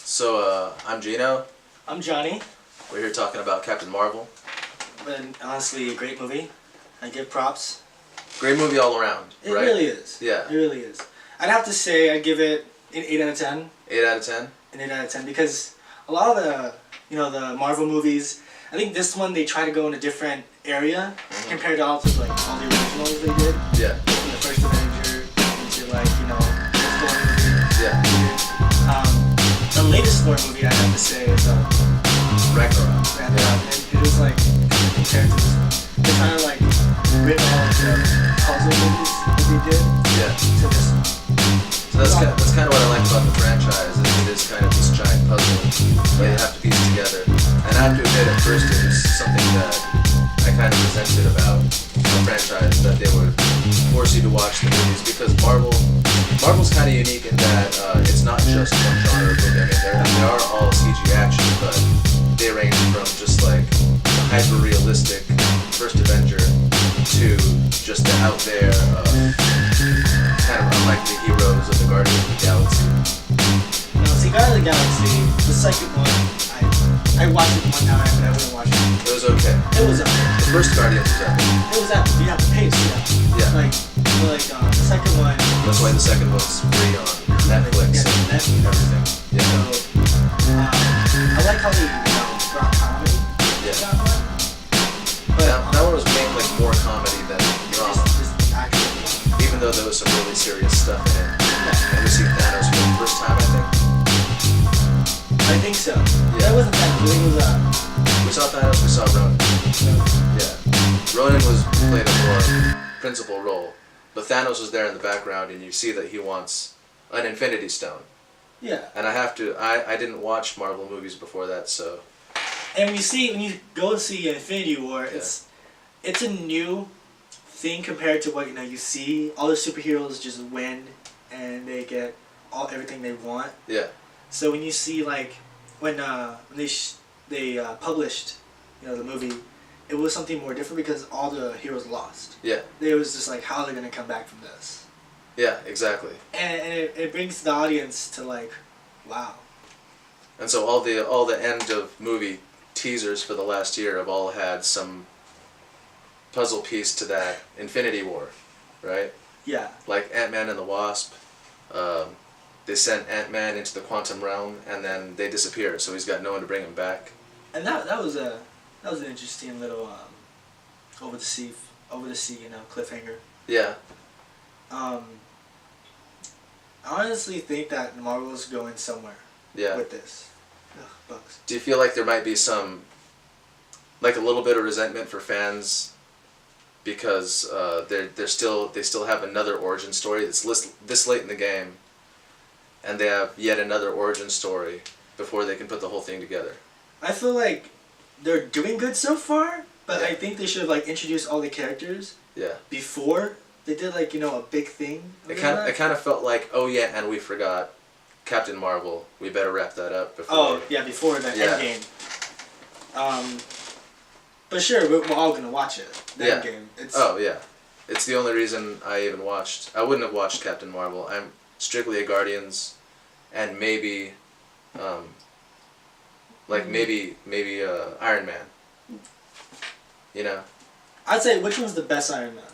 I'm Gino. I'm Johnny. We're here talking about Captain Marvel. But honestly, a great movie. I give props. Great movie all around, It right? really is. Yeah. It really is. I'd have to say I'd give it an 8 out of 10. 8 out of 10? An 8 out of 10 because a lot of the Marvel movies, I think this one they try to go in a different area compared to all the originals they did. Yeah. From the first Avenger into what's going on. Yeah. The latest Thor movie I have to say is Ragnarok. And it was compared to this one. They kind of rip all the puzzle movies that they did to this one. So that's kind of what I like about the franchise. Is it is kind of this giant puzzle that you have to piece together. And I have to admit, at first it was something that I kind of resented about the franchise, that they would force you to watch the movies, because Marvel's kind of unique in that it's not just one genre of movie. I mean, they are all CG action, but they range from just like the hyper-realistic first Avenger to just the out there, kind of unlikely heroes of the Guardians of the Galaxy. No, see, Guardians of the Galaxy, the second one, I watched it one time, but I wouldn't watch it. It was okay. It was okay. The first Guardians was epic. It was epic. You have the pace, Yeah. The second one. That's why the second one's free on Netflix and everything. Yeah. So, I like how they brought comedy. Yeah. To that one. But That one was made like more comedy than drama. Just action. Even though there was some really serious stuff in it. And we see Thanos for the first time, I think. I think so. Yeah. That wasn't that. I think it was We saw Thanos, we saw Ronan. Yeah. Ronan played a more principal role. But Thanos was there in the background, and you see that he wants an Infinity Stone. Yeah. And I didn't watch Marvel movies before that, so. And when you go and see Infinity War, it's a new thing compared to what you see. All the superheroes just win, and they get everything they want. Yeah. So when you see when they published the movie, it was something more different because all the heroes lost. Yeah. It was just how are they gonna come back from this? Yeah, exactly. And it brings the audience to wow. And so all the end of movie teasers for the last year have all had some puzzle piece to that Infinity War, right? Yeah. Like Ant-Man and the Wasp. They sent Ant-Man into the quantum realm, and then they disappear, so he's got no one to bring him back. And that was an interesting little over the sea cliffhanger. Yeah. I honestly think that Marvel's going somewhere with this. Ugh, bugs. Do you feel like there might be some, a little bit of resentment for fans because they still have another origin story that's this late in the game, and they have yet another origin story before they can put the whole thing together? I feel like they're doing good so far, but I think they should have introduced all the characters before they did a big thing. It kind of felt like, oh yeah, and we forgot Captain Marvel. We better wrap that up before. Before the end game. But sure, we're all gonna watch it. The end game. It's the only reason I even watched. I wouldn't have watched Captain Marvel. I'm strictly a Guardians, and maybe, maybe Iron Man. I'd say, which one's the best Iron Man?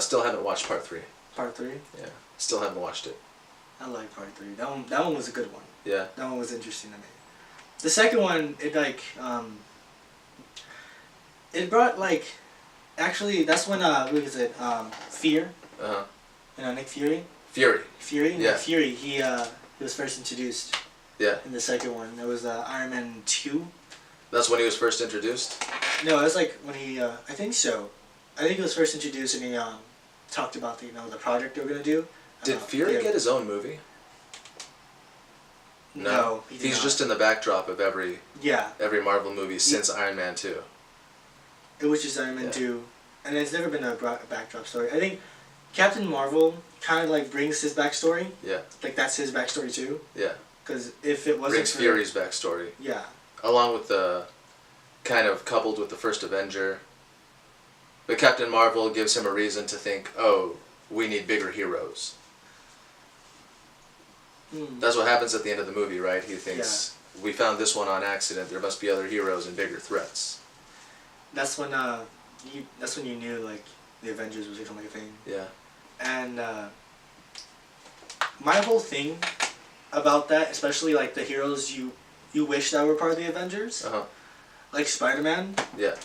Still haven't watched Part 3. Part 3? Yeah, still haven't watched it. I like Part 3. That one was a good one. Yeah. That one was interesting to me. The second one, it brought actually that's when what is it? Fear. Nick Fury. Fury. Yeah. Fury. He was first introduced. Yeah. In the second one, it was Iron Man 2. That's when he was first introduced? No, it was when he. I think so. I think he was first introduced, and he talked about the project they were gonna do. Did Fury get his own movie? No, he's just in the backdrop of every Marvel movie since Iron Man 2. It was just Iron Man 2, and it's never been a backdrop story. I think Captain Marvel kind of brings his backstory. Yeah. That's his backstory too. Yeah. Because if it wasn't brings Fury's backstory. Yeah. Along with the kind of coupled with the first Avenger. But Captain Marvel gives him a reason to think, oh, we need bigger heroes. That's what happens at the end of the movie, right? He thinks, we found this one on accident, there must be other heroes and bigger threats. That's when you knew like the Avengers was becoming a thing. Yeah. And my whole thing about that, especially like the heroes you wish that were part of the Avengers, like Spider-Man. Yeah.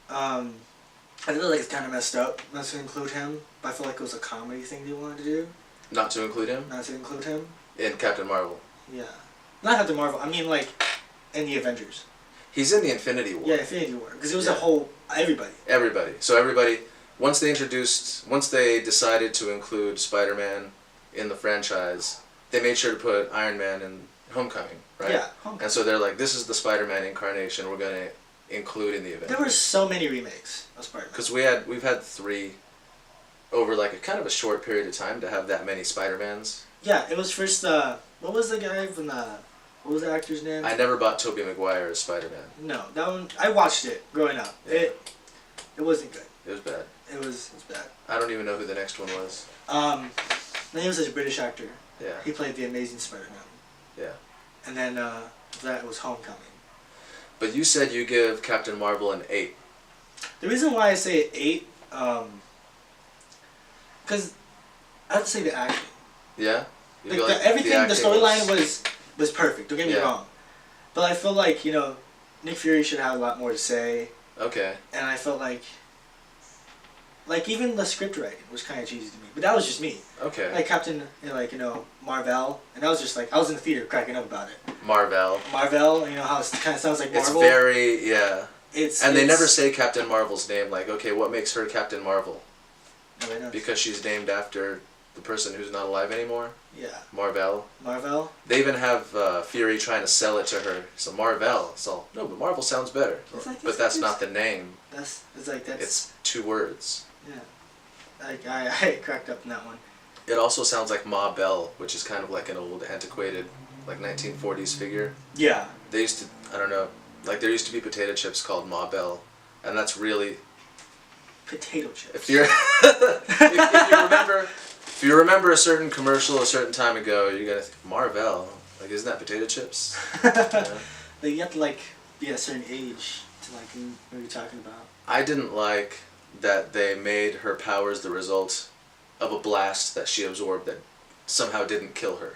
I feel like it's kind of messed up not to include him, but I feel like it was a comedy thing they wanted to do. Not to include him? Not to include him. In Captain Marvel. Yeah. Not Captain Marvel. I mean, like, in the Avengers. He's in the Infinity War. Yeah, Infinity War. Because it was a whole... Everybody. Everybody. So everybody... Once they decided to include Spider-Man in the franchise, they made sure to put Iron Man in Homecoming, right? Yeah, Homecoming. And so they're like, this is the Spider-Man incarnation we're going to include in the Avengers. There were so many remakes of Spider-Man. Because we've had 3 over like a kind of a short period of time to have that many Spider-Mans. Yeah, it was first, what was the guy from what was the actor's name? I never bought Tobey Maguire as Spider-Man. No, that one, I watched it growing up. Yeah. It wasn't good. It was bad. It was bad. I don't even know who the next one was. He was a British actor. Yeah. He played the Amazing Spider-Man. Yeah. And then, that was Homecoming. But you said you give Captain Marvel an 8. The reason why I say 8, because I have to say the acting. Yeah? Like everything, the storyline was perfect, don't get me wrong. But I feel like, Nick Fury should have a lot more to say. Okay. And I felt like even the script writing was kind of cheesy to me. But that was just me. Okay. Like Captain, Marvel. And I was just like, I was in the theater cracking up about it. Marvel, how it kind of sounds like Marvel. It's very, yeah. They never say Captain Marvel's name, like, okay, what makes her Captain Marvel? Nobody knows. Because she's named after the person who's not alive anymore? Yeah. Marvel. They even have Fury trying to sell it to her. So Marvel. So, no, but Marvel sounds better. But that's not the name. It's 2 words. Yeah. I cracked up in that one. It also sounds like Ma Bell, which is kind of like an old, antiquated, like 1940s figure. Yeah. They used to, I don't know, like there used to be potato chips called Ma Bell, and that's really... Potato chips. If you remember a certain commercial a certain time ago, you're gonna think, Marvel, like isn't that potato chips? Like you have to be at a certain age to know what you're talking about. I didn't like that they made her powers the result of a blast that she absorbed that somehow didn't kill her.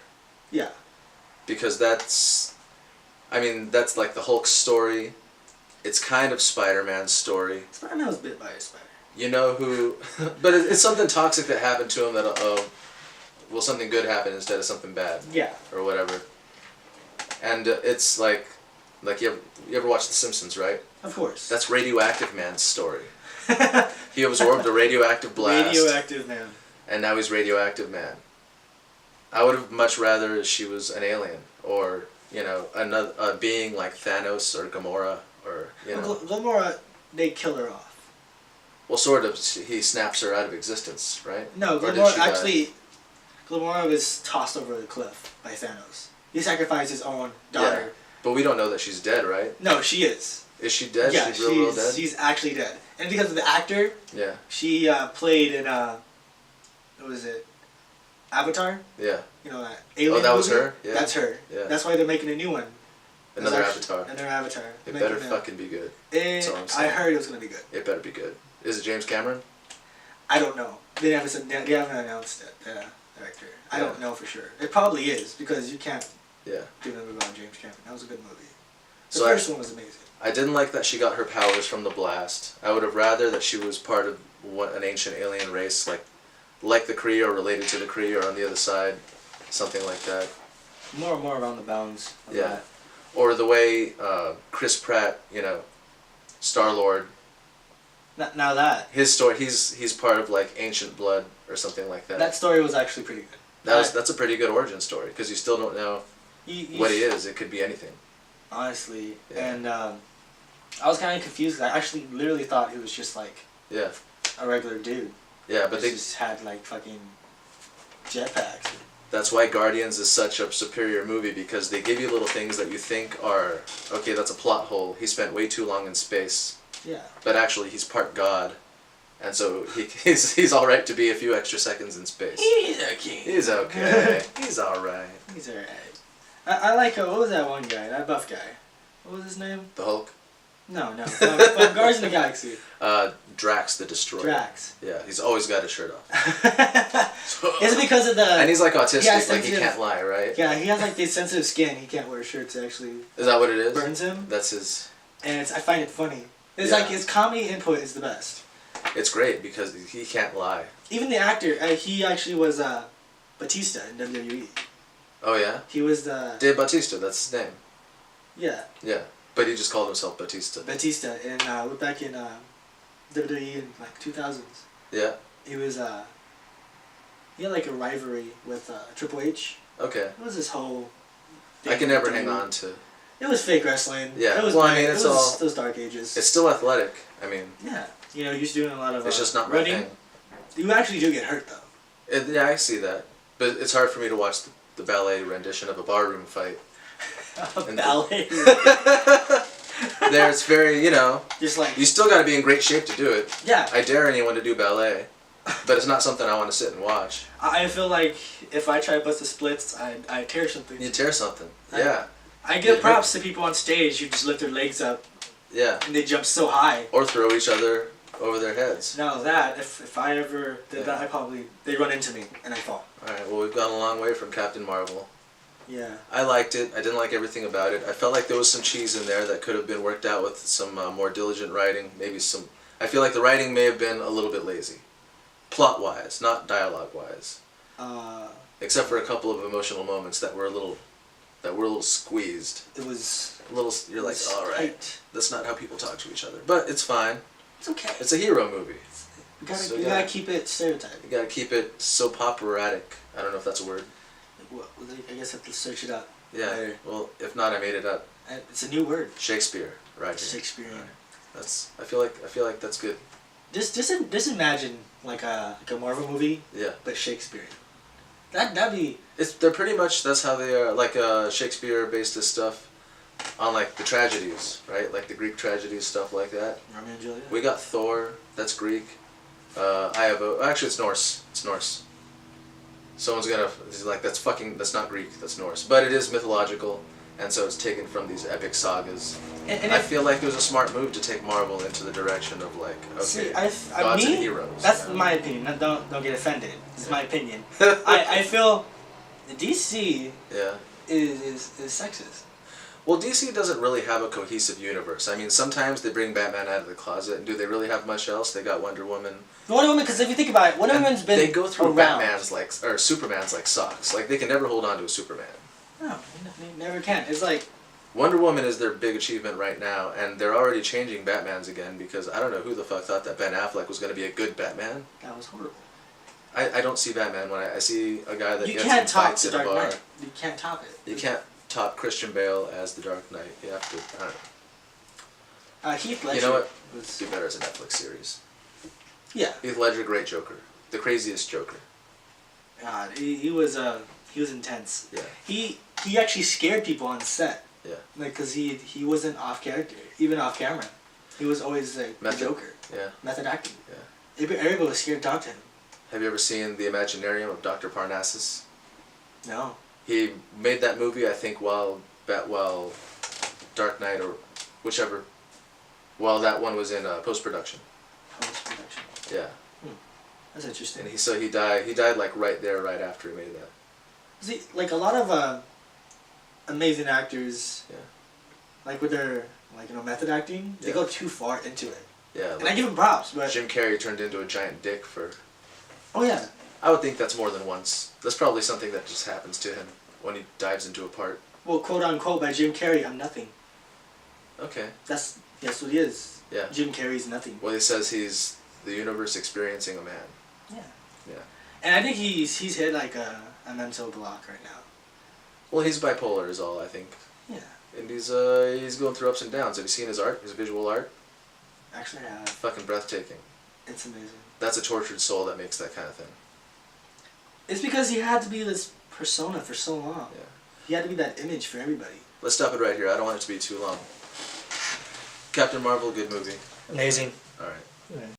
Yeah. Because that's like the Hulk's story. It's kind of Spider-Man's story. Spider-Man was bit by a spider. You know who... But it's something toxic that happened to him that, something good happened instead of something bad. Yeah. Or whatever. And it's like you ever watch The Simpsons, right? Of course. That's Radioactive Man's story. He absorbed a radioactive blast. Radioactive Man. And now he's Radioactive Man. I would have much rather she was an alien. Or, another a being like Thanos or Gamora. Or, Gamora, they kill her off. Well, sort of. He snaps her out of existence, right? No, Gamora was tossed over the cliff by Thanos. He sacrificed his own daughter. Yeah, but we don't know that she's dead, right? No, she is. Is she dead? Yeah, she's real dead? She's actually dead. And because of the actor, yeah, she played in, what was it? Avatar? Yeah. That alien that was movie? her? Yeah. That's her. Yeah. That's why they're making a new one. Another Avatar. Another Avatar. It better fucking be good. That's all I'm I saying. heard it was going to be good. It better be good. Is it James Cameron? I don't know. They haven't announced it, the director. I don't know for sure. It probably is, because you can't do a movie about James Cameron. That was a good movie. The first one was amazing. I didn't like that she got her powers from the blast. I would have rather that she was part of an ancient alien race, like the Kree or related to the Kree or on the other side, something like that. More and more around the bounds of that. Or the way Chris Pratt, Star-Lord. Now that. His story, he's part of ancient blood or something like that. That story was actually pretty good. That's a pretty good origin story because you still don't know what he is. It could be anything. Honestly, and I was kind of confused. I actually literally thought he was just a regular dude. Yeah, but they just had fucking jetpacks. That's why Guardians is such a superior movie, because they give you little things that you think are, okay, that's a plot hole. He spent way too long in space. Yeah. But actually, he's part God. and so he's all right to be a few extra seconds in space. He's okay. He's okay. He's all right. He's alright. I like, what was that one guy, that buff guy? What was his name? The Hulk. No, from Guardians of the Galaxy. Drax the Destroyer. Drax. Yeah, he's always got his shirt off. Is it because of the... And he's like autistic, Yeah, like he can't lie, right? Yeah, he has like this sensitive skin. He can't wear shirts. Actually, Is that what it is? burns him. That's his. And I find it funny. It's Yeah. like his comedy input is the best. It's great because he can't lie. Even the actor, he actually was Batista in WWE. Oh yeah? He was the... Dave Bautista, that's his name. Yeah, Yeah. But he just called himself Bautista. Batista in back in WWE in like 2000s. Yeah. He was he had like a rivalry with Triple H. Okay. It was this whole... I can never hang on to... It was fake wrestling. Yeah. It was Well, I mean, it's all... those dark ages. It's still athletic. I mean... Yeah. You know, he's doing a lot of It's just not my running. thing. You actually do get hurt though. Yeah, I see that. But it's hard for me to watch the ballet rendition of a barroom fight. A ballet. There, it's very, you know... Just like... You still gotta be in great shape to do it. Yeah. I dare anyone to do ballet. But it's not something I want to sit and watch. I feel like if I try to bust the splits, I tear something. You tear something. Yeah. I give props to people on stage who just lift their legs up Yeah. and they jump so high. Or throw each other over their heads. Now that, if I ever did that, they'd run into me and I'd fall. Alright, well we've gone a long way from Captain Marvel. Yeah. I liked it. I didn't like everything about it. I felt like there was some cheese in there that could have been worked out with some more diligent writing. Maybe some... I feel like the writing may have been a little bit lazy. Plot-wise, not dialogue-wise. Except for a couple of emotional moments that were a little squeezed. It was... A little... You're like, alright, that's not how people talk to each other. But it's fine. It's okay. It's a hero movie. You gotta keep it stereotyped. You gotta keep it soap operatic. I don't know if that's a word. Well, I guess I have to search it up. Yeah. Later. Well, if not, I made it up. It's a new word. Shakespeare, right? Shakespearean. Right. That's. I feel like that's good. Just imagine like a Marvel movie. Yeah. But Shakespearean. That'd be. They're pretty much that's how they are. Like Shakespeare based this stuff on like the tragedies, right? Like the Greek tragedies, stuff like that. Romeo and Juliet. We got Thor. That's Greek. Actually, it's Norse. It's Norse. Someone's gonna. He's like, that's not Greek. That's Norse. But it is mythological, and so it's taken from these epic sagas. And I feel like it was a smart move to take Marvel into the direction of like, okay, gods and heroes. That's my opinion. Don't get offended. It's my opinion. I feel DC is sexist. Well, DC doesn't really have a cohesive universe. I mean, sometimes they bring Batman out of the closet, and do they really have much else? They got Wonder Woman. Wonder Woman, because if you think about it, Wonder Woman's been They go through around. Superman's like socks. Like, they can never hold on to a Superman. No, they never can. It's like... Wonder Woman is their big achievement right now, and they're already changing Batmans again, because I don't know who the fuck thought that Ben Affleck was going to be a good Batman. That was horrible. I don't see Batman when I see a guy that you gets can't in top fights the in a Dark bar. Knight. You can't top it. You can't top Christian Bale as the Dark Knight. You have to, I don't know. Heath Ledger. You know what? Was... Do better as a Netflix series. Yeah. Heath Ledger, great Joker. The craziest Joker. God, he was intense. Yeah. He actually scared people on set. Yeah. Like, cause he wasn't off character, even off camera. He was always like the Joker. Yeah. Method acting. Yeah. Everybody was scared to talk to him. Have you ever seen The Imaginarium of Dr. Parnassus? No. He made that movie, I think, while Dark Knight or whichever, while that one was in post-production. Post-production. Yeah. That's interesting. And he died like right there, right after he made that. See, like a lot of amazing actors, like with their method acting, they go too far into it. Yeah. And I give them props, but Jim Carrey turned into a giant dick for... Oh yeah. I would think that's more than once. That's probably something that just happens to him when he dives into a part. Well, quote unquote by Jim Carrey, I'm nothing. Okay. That's what he is. Yeah. Jim Carrey's nothing. Well, he says he's the universe experiencing a man. Yeah. Yeah. And I think he's hit like a mental block right now. Well, he's bipolar is all, I think. Yeah. And he's going through ups and downs. Have you seen his art, his visual art? Actually, I have. Fucking breathtaking. It's amazing. That's a tortured soul that makes that kind of thing. It's because he had to be this persona for so long. Yeah. He had to be that image for everybody. Let's stop it right here. I don't want it to be too long. Captain Marvel, good movie. Amazing. All right.